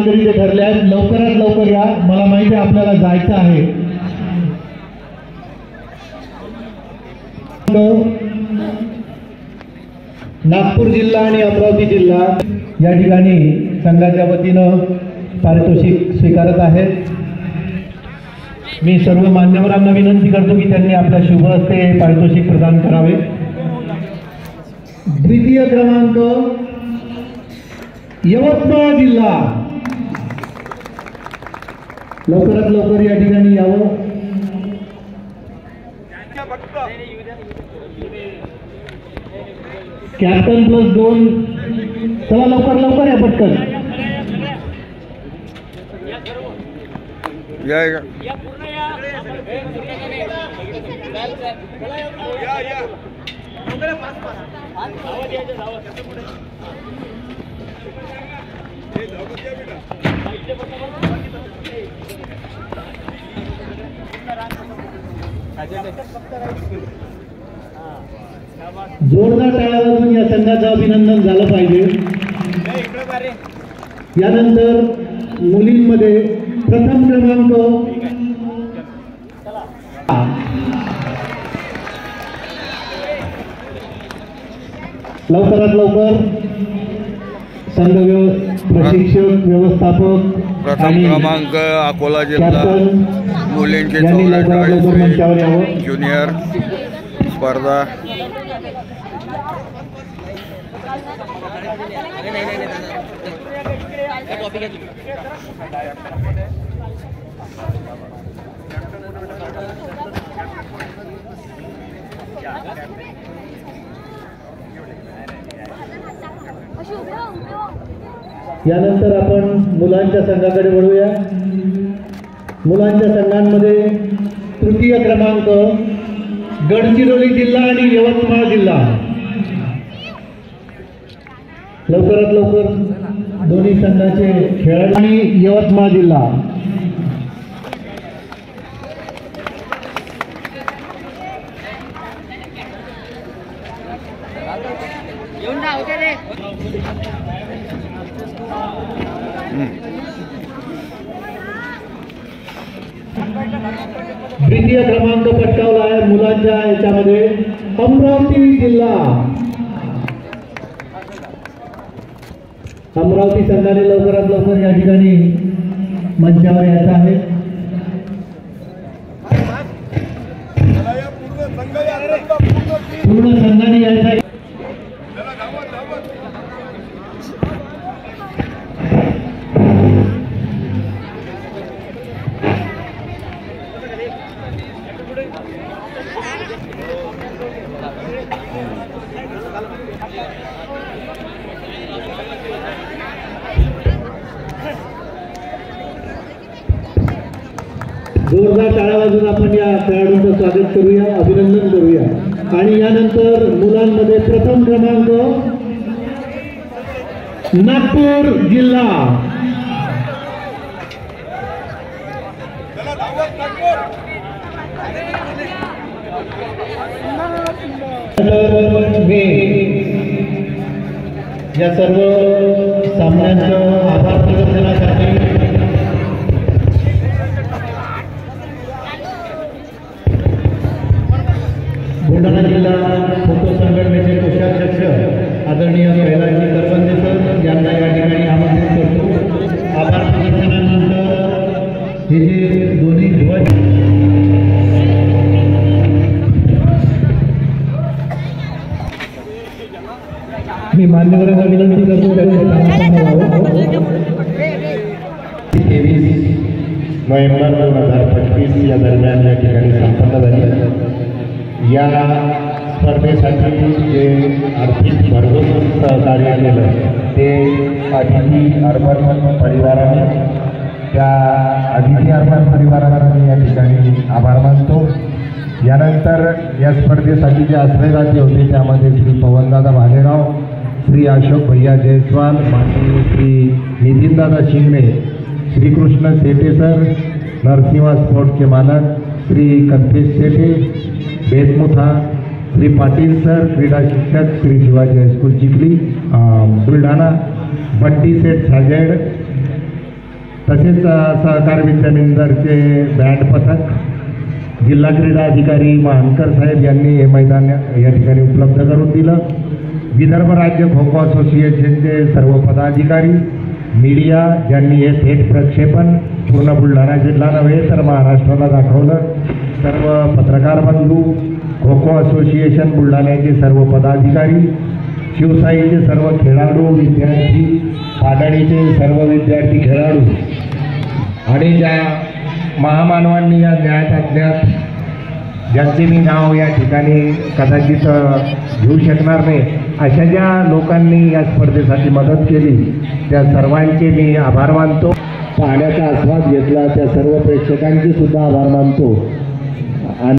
ते ठरले आहेत, लवकरात लवकर या, मला माहिती आहे आपल्याला जायचं आहे। नागपूर जिल्हा आणि अमरावती जिल्हा या ठिकाणी संघाच्या वतीनं पारितोषिक स्वीकारत आहेत। मी सर्व मान्यवरांना विनंती करतो की त्यांनी आपल्या शुभ हस्ते पारितोषिक प्रदान करावे। द्वितीय क्रमांक यवतमाळ जिल्हा, लवकरात लवकर या ठिकाणी यावं। कॅप्टन +2, चला लवकर लवकर या पटकन या जोरदार टाळ्या वाजवून या संघाचं अभिनंदन झालं पाहिजे। यानंतर मुलींमध्ये प्रथम क्रमांक लवकरात लवकर संघ प्रशिक्षक व्यवस्थापक प्रथम क्रमांक अकोला जिल्हा मुलींचे 44 ज्युनियर स्पर्धा। यानंतर आपण मुलांच्या संघाकडे वळूया। मुलांच्या संघांमध्ये तृतीय क्रमांक गडचिरोली जिल्हा आणि यवतमाळ जिल्हा, लवकरात लवकर दोन्ही संघाचे खेळाडू आणि यवतमाळ जिल्हा। द्वितीय क्रमांक पटकावला आहे मुलांच्या याच्यामध्ये अमरावती जिल्हा। अमरावती संघाने लवकरात लवकर या ठिकाणी मंचावर यायचं आहे। पूर्ण संघाने यायचं आहे। जोरदार टाळ्या वाजवून आपण या खेळाडूंचं स्वागत करूया, अभिनंदन करूया। आणि यानंतर मुलांमध्ये प्रथम क्रमांक नागपूर जिल्हा, या सर्व सामन्यांचं आभार प्रदर्शनासाठी बुलढाणा जिल्हा खो-खो संघटनेचे कोषाध्यक्ष आदरणीय कैलासजी करवंदे सर यांना या ठिकाणी आमंत्रित करतो। आभार प्रदर्शनानंतर हे जे दोन्ही ध्वज मी मान्यवरांना विनंती करतो त्यांनी 23 नोव्हेंबर 2025 या दरम्यान या ठिकाणी संपन्न झाली। या स्पर्धेसाठी जे आर्थिक भरघोस सहकार्य केलं ते अदिती अर्बन परिवाराने, त्या अदिती अर्बन परिवाराला मी या ठिकाणी आभार मानतो। यानंतर या स्पर्धेसाठी जे आश्रयदाते होते त्यामध्ये श्री पवनदादा भालेराव, श्री अशोक भैया जयस्वाल, माननीय श्री नितीनदादा शिंगणे, श्री कृष्ण सेठे सर, नरसिंहा स्पोर्ट के मालक श्री कल्पेश सेठे बेतमुथा, श्री पाटील सर क्रीडा शिक्षक श्री शिवाजी हायस्कूल चिखली बुलढाणा, बंटी सेठ साजेड, तसेच सहकार विद्यामंदिरचे बँड पथक, जिल्हा क्रीडा अधिकारी महानकर साहेब यांनी हे मैदान या ठिकाणी उपलब्ध करून दिलं. विदर्भ राज्य खो खो असोसिएशनचे सर्व पदाधिकारी, मीडिया ज्यांनी हे थेट प्रक्षेपण पूर्ण बुलढाणा जिल्हा नव्हे तर महाराष्ट्राला दाखवलं, सर्व पत्रकार बंधू, खो खो असोसिएशन बुलढाण्याचे सर्व पदाधिकारी, शिवसाईचे सर्व खेळाडू विद्यार्थी, पाडळीचे सर्व विद्यार्थी खेळाडू आणि ज्या महामानवांनी या ज्ञात अज्ञात ज्यांचे मी नाव या ठिकाणी कदाचित घेऊ शकणार नाही, अशा ज्या लोकांनी या स्पर्धेसाठी मदत केली त्या सर्वांचे मी आभार मानतो. पाहण्याचा आस्वाद घेतला त्या सर्व प्रेक्षकांचे सुद्धा आभार मानतो.